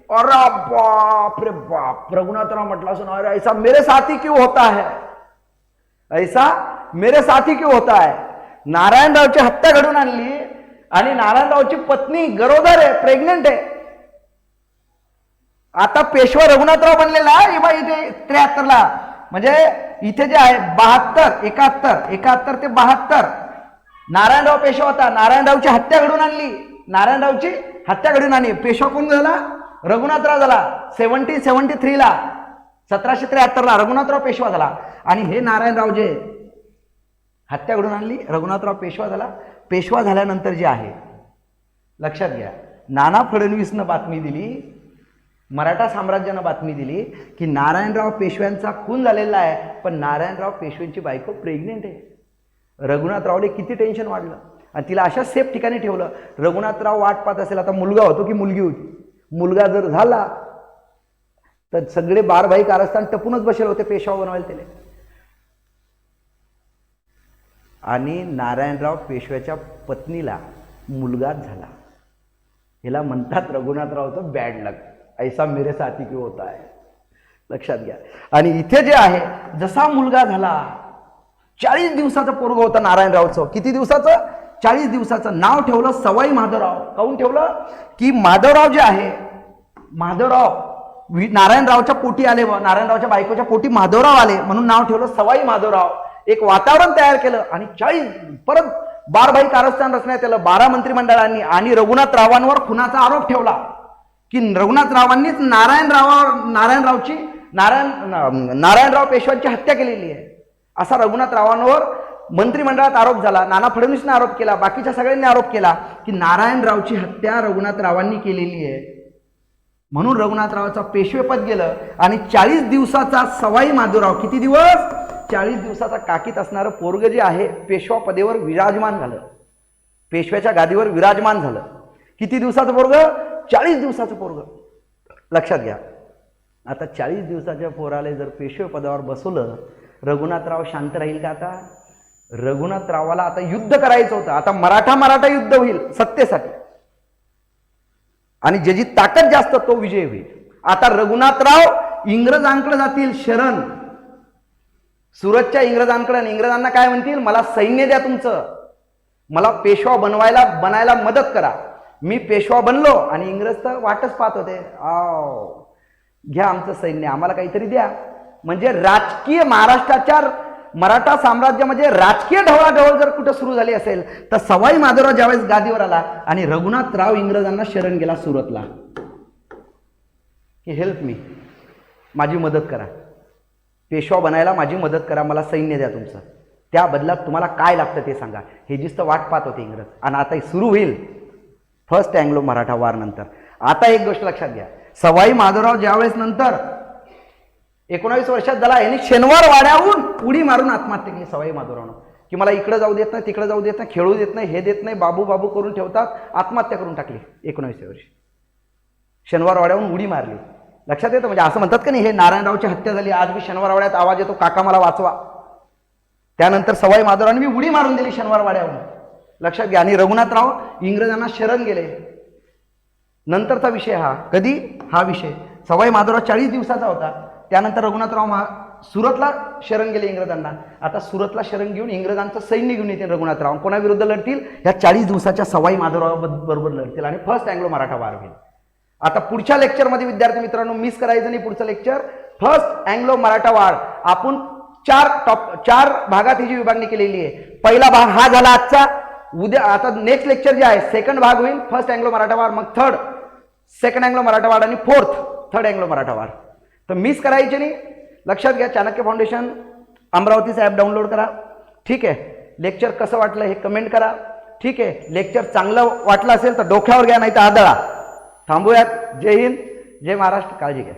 अरे बाप रे बाप. रघुनाथराव म्हटलं असं, अरे ऐसा मेरे साथी क्यों होता है, ऐसा मेरे साथी क्यों होता है. नारायणरावची हत्या घडून आणली आणि नारायणरावची पत्नी गरोदर आहे, प्रेग्नेंट आहे. आता पेशवा रघुनाथराव बनलेला आहे बा इथे 73ला. म्हणजे इथे जे आहे 71 ते 72 नारायणराव पेशवा होता. नारायणरावची हत्या घडून आणली, नारायणरावची हत्या घडून आणली. पेशवा कोण झाला? रघुनाथराव झाला. 1773ला 1773ला रघुनाथराव पेशवा झाला. आणि हे नारायणराव जे हत्या घडून आणली, रघुनाथराव पेशवा झाला. पेशवा झाल्यानंतर जे आहे, लक्षात घ्या, नाना फडणवीसनं बातमी दिली, मराठा साम्राज्यानं बातमी दिली की नारायणराव पेशव्यांचा खून झालेला आहे, पण नारायणराव पेशव्यांची बायको प्रेग्नेंट आहे. रघुनाथरावने किती टेन्शन वाढलं आणि तिला अशा सेफ ठिकाणी ठेवलं. रघुनाथराव वाट पाहत असेल आता मुलगा होतो की मुलगी होती. मुलगा जर झाला तर सगळे बारभाई कारस्थान टपूनच बसेल होते पेशवा बनवायला त्याला. आणि नारायणराव पेशव्याच्या पत्नीला मुलगाच झाला. हिला म्हणतात रघुनाथरावचं बॅड लक, ऐसा मेरे साथी क्यों होता है. लक्षात घ्या. आणि इथे जे आहे, जसा मुलगा झाला, 40 दिवसाचं पोरग होतं नारायणरावचं. किती दिवसाचं? 40 दिवसाचं. नाव ठेवलं सवाई माधवराव. काहून ठेवलं की माधवराव जे आहे, माधवराव नारायणरावच्या पोटी आले, नारायणरावच्या बायकोच्या पोटी माधवराव आले म्हणून नाव ठेवलं सवाई माधवराव. एक वातावरण तयार केलं आणि 40 परत बारभाई कारस्थान रचण्यात आलं 12 मंत्रिमंडळांनी. आणि रघुनाथरावांवर खुनाचा आरोप ठेवला की रघुनाथरावांनीच नारायणराव पेशव्यांची हत्या केलेली आहे, असा रघुनाथरावांवर मंत्रिमंडळात आरोप झाला. नाना फडणवीसने आरोप केला, बाकीच्या सगळ्यांनी आरोप केला की नारायणरावची हत्या रघुनाथरावांनी केलेली आहे. म्हणून रघुनाथरावाचा पेशवेपद गेलं आणि 40 दिवसाचा सवाई माधवराव, किती दिवस? 40 दिवसाचा काकीत असणारं पोरग जे आहे पेशवा पदेवर विराजमान झालं, पेशव्याच्या गादीवर विराजमान झालं. किती दिवसाचं पोरग? 40 दिवसाचं पोरग. लक्षात घ्या. आता 40 दिवसाच्या पोराला जर पेशवे पदावर बसवलं, रघुनाथराव शांत राहील का? आता रघुनाथरावाला आता युद्ध करायचं होतं. आता मराठा युद्ध होईल सत्तेसाठी आणि ज्याची ताकद जास्त तो विजय होईल. आता रघुनाथराव इंग्रजांकडे जातील शरण, सुरतच्या इंग्रजांकडे. इंग्रजांना काय म्हणतील? मला सैन्य द्या तुमचं, मला पेशवा बनायला मदत करा. मी पेशवा बनलो आणि इंग्रज तर वाटच पाहत होते, घ्या आमचं सैन्य, आम्हाला काहीतरी द्या. म्हणजे राजकीय महाराष्ट्राच्या मराठा साम्राज्यामध्ये राजकीय ढवळाढवळ जर कुठं सुरू झाली असेल तर सवाई माधवराव ज्यावेळेस गादीवर आला आणि रघुनाथराव इंग्रजांना शरण गेला सुरतला. की हेल्प मी, माझी मदत करा, पेशवा बनायला माझी मदत करा, मला सैन्य द्या तुमचं, त्या बदलात तुम्हाला काय लागतं ते सांगा. हे जिस्त वाट पाहत होते इंग्रज. आणि आता सुरू होईल फर्स्ट अँग्लो मराठा वार नंतर. आता एक गोष्ट लक्षात घ्या, सवाई माधवराव ज्यावेळेस नंतर 19 वर्षात झाला, यांनी शनिवार वाड्याहून उडी मारून आत्महत्या केली सवाई माधवरावनं, की मला इकडे जाऊ देत नाही, तिकडे जाऊ देत नाही, खेळू देत नाही, हे देत नाही, बाबू बाबू करून ठेवतात, आत्महत्या करून टाकली 19व्या वर्षी. शनिवार वाड्याहून उडी मारली. लक्षात येतं, म्हणजे असं म्हणतात का नाही, हे नारायणरावची हत्या झाली, आज मी शनिवार वाड्यात आवाज येतो, काका मला वाचवा. त्यानंतर सवाई माधवरावांनी मी उडी मारून दिली शनिवार वाड्याहून. लक्षात घ्या. आणि रघुनाथराव इंग्रजांना शरण गेले. नंतरचा विषय हा, कधी हा विषय सवाई माधवराव 40 दिवसाचा होता. त्यानंतर रघुनाथराव सुरतला शरण गेले इंग्रजांना. आता सुरतला शरण घेऊन इंग्रजांचं सैन्य घेऊन येतील रघुनाथराव. कोणाविरुद्ध लढतील? ह्या 40 दिवसाच्या सवाई माधवराव बरोबर लढतील आणि फर्स्ट अँग्लो मराठा वार होईल. आता पुढच्या लेक्चरमध्ये विद्यार्थी मित्रांनो, मिस करायचं नाही पुढचं लेक्चर, फर्स्ट अँग्लो मराठा वार. आपण चार भागात ही जी विभागणी केलेली आहे. पहिला भाग हा झाला आजचा. उद्या आता नेक्स्ट लेक्चर जे आहे सेकंड भाग होईल फर्स्ट अँग्लो मराठा वार, मग थर्ड सेकंड अँग्लो मराठा वार आणि फोर्थ थर्ड अँग्लो मराठा वार. तर मिस करायचे नाही. लक्षात घ्या. चाणक्य फाउंडेशन अमरावतीचं ॲप डाउनलोड करा. ठीक आहे. लेक्चर कसं वाटलं हे कमेंट करा. ठीक आहे. लेक्चर चांगलं वाटलं असेल तर डोक्यावर घ्या, नाही तर आदळा. थांबूयात. जय हिंद, जय महाराष्ट्र. काळजी घ्या.